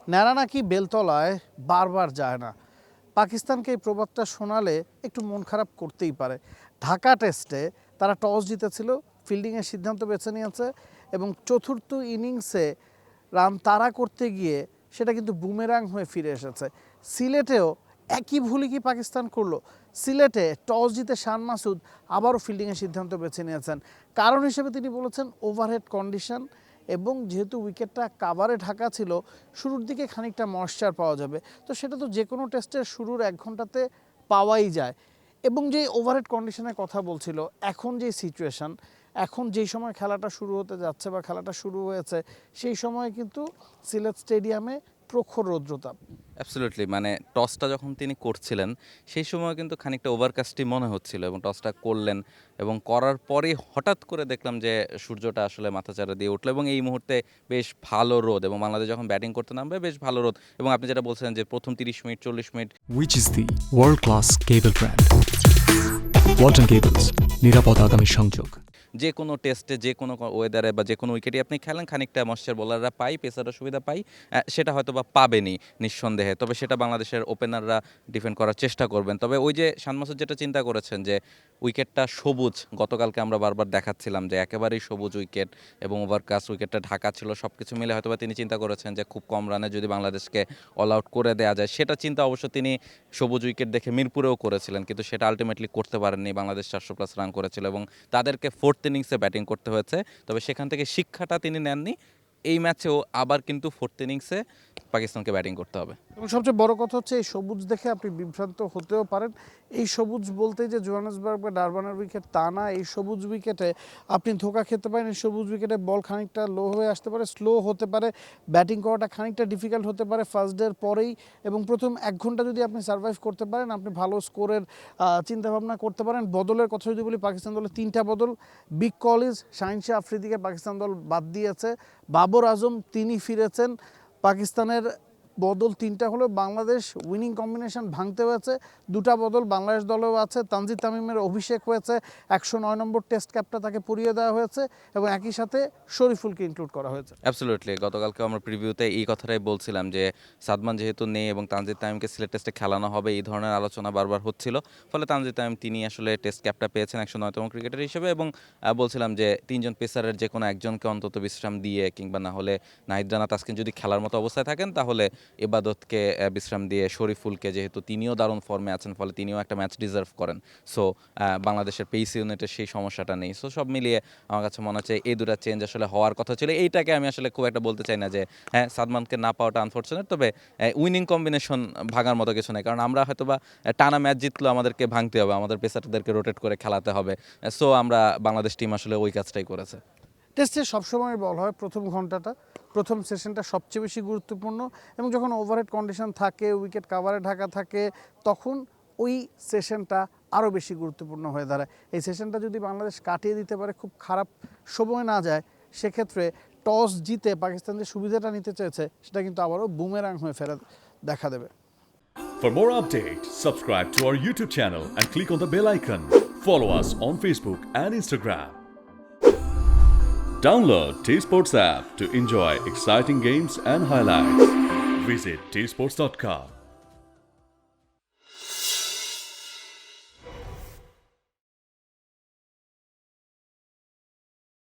ন্যাড়া নাকি বেলতলায় বারবার যায় না। পাকিস্তানকে এই প্রবাদটা শোনালে একটু মন খারাপ করতেই পারে। ঢাকা টেস্টে তারা টস জিতেছিল, ফিল্ডিংয়ের সিদ্ধান্ত বেছে নিয়েছে এবং চতুর্থ ইনিংসে রান তাড়া করতে গিয়ে সেটা কিন্তু বুমেরাং হয়ে ফিরে এসেছে। সিলেটেও একই ভুলই কি পাকিস্তান করলো? সিলেটে টস জিতে শান মাসুদ আবারও ফিল্ডিংয়ের সিদ্ধান্ত বেছে নিয়েছেন। কারণ হিসেবে তিনি বলেছেন ওভারহেড কন্ডিশন, এবং যেহেতু উইকেটটা কাভারে ঢাকা ছিল, শুরুর দিকে খানিকটা ময়েশ্চার পাওয়া যাবে। তো সেটা তো যে কোনো টেস্টের শুরুর 1 ঘন্টাতে পাওয়াই যায়। এবং যে ওভারহেড কন্ডিশনের কথা বলছিল, এখন যে সিচুয়েশন, এখন যেই সময় খেলাটা শুরু হতে যাচ্ছে বা খেলাটা শুরু হয়েছে, সেই সময় কিন্তু সিলেট স্টেডিয়ামে প্রখর রৌদ্রতাপ। অ্যাবসলিউটলি, মানে টসটা যখন তিনি করছিলেন সেই সময় কিন্তু খানিকটা ওভারকাস্টই মনে হচ্ছিল, এবং টসটা করলেন এবং করার পরেই হঠাৎ করে দেখলাম যে সূর্যটা আসলে মাথাচাড়া দিয়ে উঠলো এবং এই মুহূর্তে বেশ ভালো রোদ, এবং বাংলাদেশ যখন ব্যাটিং করতে নামবে বেশ ভালো রোদ। এবং আপনি যেটা বলছিলেন যে প্রথম 30 minute 40 minute Which is the world-class cable brand? Walton Cables, নিরাপদ আগামী সংযোগ। যে কোনো টেস্টে যে কোনো ওয়েদারে বা যে কোনো উইকেটে আপনি খেলেন খানিকটা মশ্চার বোলাররা পাই, পেসাররা সুবিধা পাই, সেটা হয়তো বা পাবেনই নিঃসন্দেহে। তবে সেটা বাংলাদেশের ওপেনাররা ডিফেন্ড করার চেষ্টা করবেন। তবে ওই যে শান মাসুদ যেটা চিন্তা করেছেন যে উইকেটটা সবুজ, গতকালকে আমরা বারবার দেখাচ্ছিলাম যে একেবারেই সবুজ উইকেট এবং ওভারকাস্ট, উইকেটটা ঢাকা ছিল, সব কিছু মিলে হয়তো বা তিনি চিন্তা করেছেন যে খুব কম রানে যদি বাংলাদেশকে অল আউট করে দেওয়া যায়। সেটা চিন্তা অবশ্য তিনি সবুজ উইকেট দেখে মিরপুরেও করেছিলেন, কিন্তু সেটা আলটিমেটলি করতে পারেননি। বাংলাদেশ 400+ রান করেছিল এবং তাদেরকে 4th ইনিংসে ব্যাটিং করতে হয়েছে। তবে সেখান থেকে শিক্ষাটা তিনি নেননি। এই ম্যাচেও আবার কিন্তু 4th ইনিংসে পাকিস্তানকে ব্যাটিং করতে হবে। এবং সবচেয়ে বড় কথা হচ্ছে, এই সবুজ দেখে আপনি বিভ্রান্ত হতেও পারেন। এই সবুজ বলতে যে জোহানেসবার্গ বা ডারবানের উইকেট তা না। এই সবুজ উইকেটে আপনি ধোকা খেতে পারেন। এই সবুজ উইকেটে বল খানিকটা লো হয়ে আসতে পারে, স্লো হতে পারে, ব্যাটিং করাটা খানিকটা ডিফিকাল্ট হতে পারে ফার্স্ট ডের পরেই। এবং প্রথম 1 ঘন্টা যদি আপনি সার্ভাইভ করতে পারেন, আপনি ভালো স্কোরের চিন্তাভাবনা করতে পারেন। বদলের কথা যদি বলি, পাকিস্তান দলের 3টা বদল। বিগ কলিজ, শাহিন শাহ আফ্রিদিকে পাকিস্তান দল বাদ দিয়েছে। বাবর আজম তিনি ফিরেছেন। পাকিস্তানের বদল 3টা হলো। বাংলাদেশ উইনিং কম্বিনেশন ভাঙতে হয়েছে। 2টা বদল বাংলাদেশ দলেও আছে। তানজিদ তামিমের অভিষেক হয়েছে, 109 নম্বর টেস্ট ক্যাপটা তাকে পরিয়ে দেওয়া হয়েছে এবং একই সাথে শরীফুলকে ইনক্লুড করা হয়েছে। অ্যাবসলিউটলি, গতকালকে আমরা প্রিভিউতে এই কথাটাই বলছিলাম যে সাদমান যেহেতু নেই এবং তানজিদ তামিমকে সিলেট টেস্টে খেলানো হবে, এই ধরনের আলোচনা বারবার হচ্ছিল। ফলে তানজিদ তামিম তিনি আসলে টেস্ট ক্যাপটা পেয়েছেন 109তম ক্রিকেটার হিসেবে, এবং বলছিলাম যে 3জন পেসারের যে কোনো একজনকে অন্তত বিশ্রাম দিয়ে, কিংবা না হলে নাহিদ রানা তাসকিন যদি খেলার মতো অবস্থায় থাকেন, তাহলে ইবাদতকে বিশ্রাম দিয়ে শরীফুলকে, যেহেতু তিনিও দারুণ ফর্মে আছেন, ফলে তিনিও একটা ম্যাচ ডিজার্ভ করেন। সো বাংলাদেশের পেস ইউনিটের সেই সমস্যাটা নেই। সো সব মিলিয়ে আমার কাছে মনে হচ্ছে এই দুটা চেঞ্জ আসলে হওয়ার কথা ছিল। এইটাকে আমি আসলে খুব একটা বলতে চাই না যে হ্যাঁ সাদমানকে না পাওয়াটা আনফর্চুনেট, তবে উইনিং কম্বিনেশন ভাঙার মতো কিছু নেই। কারণ আমরা হয়তো বা টানা ম্যাচ জিতলেও আমাদেরকে ভাঙতে হবে, আমাদের পেসারদেরকে রোটেট করে খেলাতে হবে। সো আমরা বাংলাদেশ টিম আসলে ওই কাজটাই করেছে। টেস্টে সবসময় বল হয় প্রথম ঘন্টাটা, প্রথম সেশনটা সবচেয়ে বেশি গুরুত্বপূর্ণ। এবং যখন ওভারহেড কন্ডিশন থাকে, উইকেট কাভারে ঢাকা থাকে, তখন ওই সেশনটা আরও বেশি গুরুত্বপূর্ণ হয়ে দাঁড়ায়। এই সেশনটা যদি বাংলাদেশ কাটিয়ে দিতে পারে, খুব খারাপ সময় না যায়, সেক্ষেত্রে টস জিতে পাকিস্তান যে সুবিধাটা নিতে চেয়েছে, সেটা কিন্তু আবারও বুমেরাং হয়ে ফেরা দেখা দেবে। For more updates, subscribe to our YouTube channel and click on the bell icon. Follow us on Facebook and Instagram. Download T Sports app to enjoy exciting games and highlights. Visit tsports.com.